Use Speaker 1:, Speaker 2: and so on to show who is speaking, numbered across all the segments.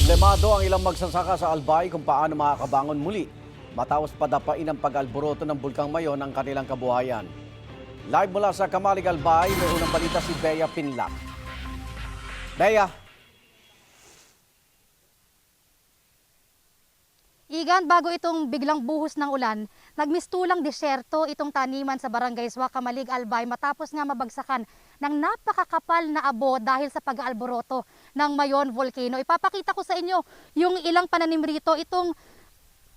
Speaker 1: Problemado ang ilang magsasaka sa Albay kung paano makakabangon muli matapos padapain ang pag-alboroto ng Bulkang Mayon ang kanilang kabuhayan. Live mula sa Kamalig Albay, may unang balita si Bea Pinlac. Bea.
Speaker 2: Igan, bago itong biglang buhos ng ulan, nagmistulang disyerto itong taniman sa Barangay Swa, Kamalig, Albay matapos nga mabagsakan ng napakakapal na abo dahil sa pag-aalboroto ng Mayon Volcano. Ipapakita ko sa inyo yung ilang pananim rito. Itong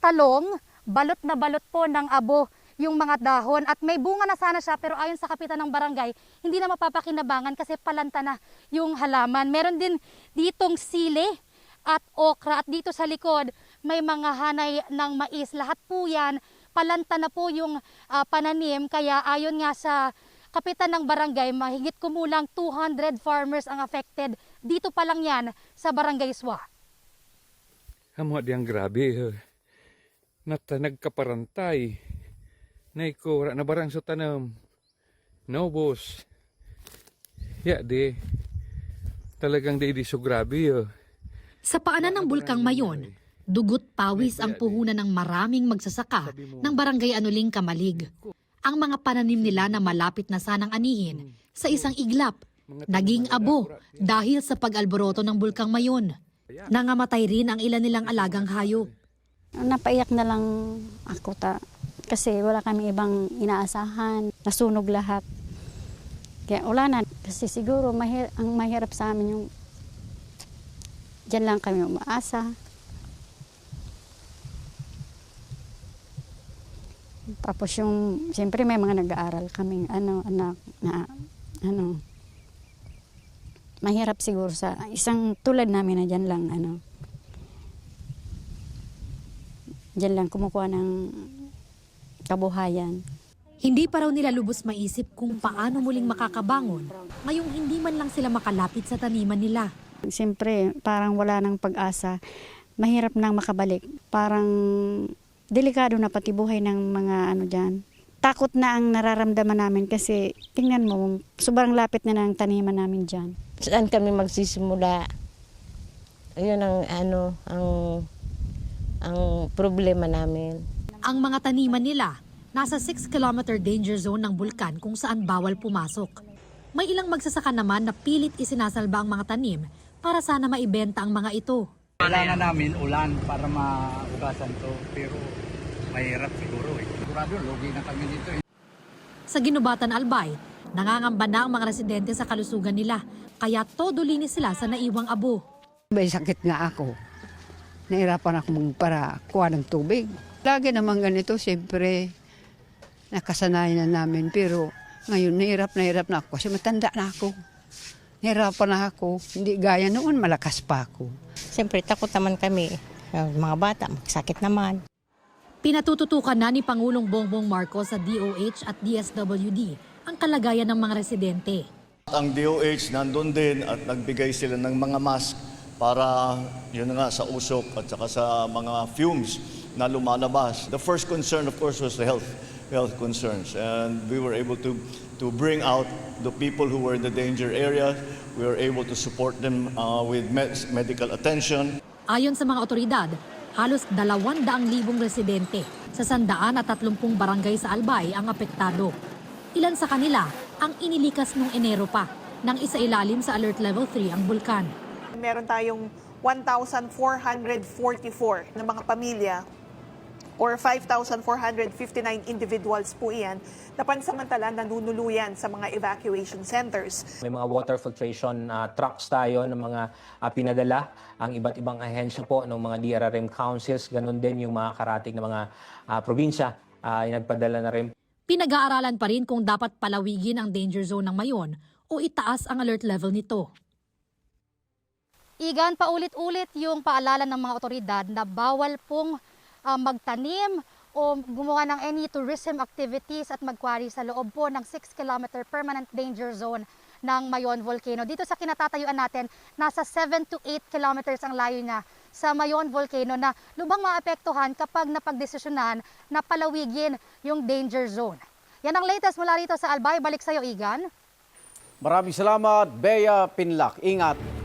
Speaker 2: talong, balot na balot po ng abo yung mga dahon at may bunga na sana siya, pero ayon sa kapitan ng barangay, hindi na mapapakinabangan kasi palanta na yung halaman. Meron din ditong sili at okra at dito sa likod may mga hanay ng mais. Lahat po yan, palanta na po yung pananim, kaya ayon nga sa kapitan ng barangay, mahigit kumulang 200 farmers ang affected. Dito pa lang yan sa Barangay Swa.
Speaker 3: Amo diyang grabe. Nagkaparantay. Naikura na barang sa tanam. Naubos. Ya di. Talagang di so grabe.
Speaker 4: Sa paanan ng Bulkang Mayon, dugot pawis ang puhunan ng maraming magsasaka ng Barangay Anuling, Kamalig. Ang mga pananim nila na malapit na sanang anihin sa isang iglap, naging abo dahil sa pag-alboroto ng Bulkang Mayon. Nangamatay rin ang ilan nilang alagang hayop.
Speaker 5: Napaiyak na lang ako kasi wala kami ibang inaasahan. Nasunog lahat. Kaya wala na. Kasi siguro ang mahirap sa amin yung diyan lang kami umaasa. Tapos siyempre may mga nag-aaral kaming anak na mahirap siguro sa isang tulad namin na diyan lang kumukuha ng kabuhayan.
Speaker 4: Hindi pa raw nila lubos maisip kung paano muling makakabangon ngayong hindi man lang sila makalapit sa taniman nila.
Speaker 5: Siyempre, parang wala nang pag-asa. Mahirap nang makabalik. Parang delikado na pati buhay ng mga dyan. Takot na ang nararamdaman namin kasi tingnan mo, sobrang lapit na ng taniman namin dyan.
Speaker 6: Saan kami magsisimula? Ayun ang problema namin.
Speaker 4: Ang mga taniman nila nasa 6-kilometer danger zone ng bulkan kung saan bawal pumasok. May ilang magsasaka naman na pilit isinasalba ang mga tanim para sana maibenta ang mga ito.
Speaker 7: Kailangan namin ulan para maugasan to, pero mahirap siguro Sigurado, lugi na kami dito
Speaker 4: Sa Ginubatan, Albay, nangangamba na ang mga residente sa kalusugan nila, kaya todo linis sila sa naiwang abo.
Speaker 8: May sakit nga ako. Nahirapan ako para kuha ng tubig. Lagi naman ganito, siyempre, nakasanayan na namin. Pero ngayon, nahirap na ako kasi matanda na ako. Nahirapan na ako. Hindi gaya noon, malakas pa ako.
Speaker 6: Siyempre, takot naman kami. Mga bata, magsakit naman.
Speaker 4: Pinatututukan na ni Pangulong Bongbong Marcos sa DOH at DSWD ang kalagayan ng mga residente.
Speaker 9: Ang DOH nandun din at nagbigay sila ng mga mask para yun nga sa usok at saka sa mga fumes na lumalabas. The first concern of course was the health concerns, and we were able to bring out the people who were in the danger area. We were able to support them with medical attention.
Speaker 4: Ayon sa mga otoridad, halos 200,000 residente sa 130 barangay sa Albay ang apektado. Ilan sa kanila ang inilikas noong Enero pa nang isailalim sa Alert Level 3 ang bulkan.
Speaker 10: Meron tayong 1,444 na mga pamilya or 5,459 individuals po iyan na pansamantala nanunuluyan sa mga evacuation centers.
Speaker 11: May mga water filtration trucks tayo ng mga pinadala ang iba't ibang ahensya po ng mga DRRM councils, ganun din yung mga karating ng mga probinsya nagpadala na rin.
Speaker 4: Pinag-aaralan pa rin kung dapat palawigin ang danger zone ng Mayon o itaas ang alert level nito.
Speaker 2: Igan, paulit-ulit yung paalala ng mga otoridad na bawal pong magtanim o gumawa ng any tourism activities at magkwari sa loob po ng 6-kilometer permanent danger zone ng Mayon Volcano. Dito sa kinatatayuan natin, nasa 7 to 8 kilometers ang layo niya sa Mayon Volcano na lubang maapektuhan kapag napagdesisyonan na palawigin yung danger zone. Yan ang latest mula rito sa Albay. Balik sa iyo, Igan.
Speaker 1: Maraming salamat, Bea Pinlac. Ingat.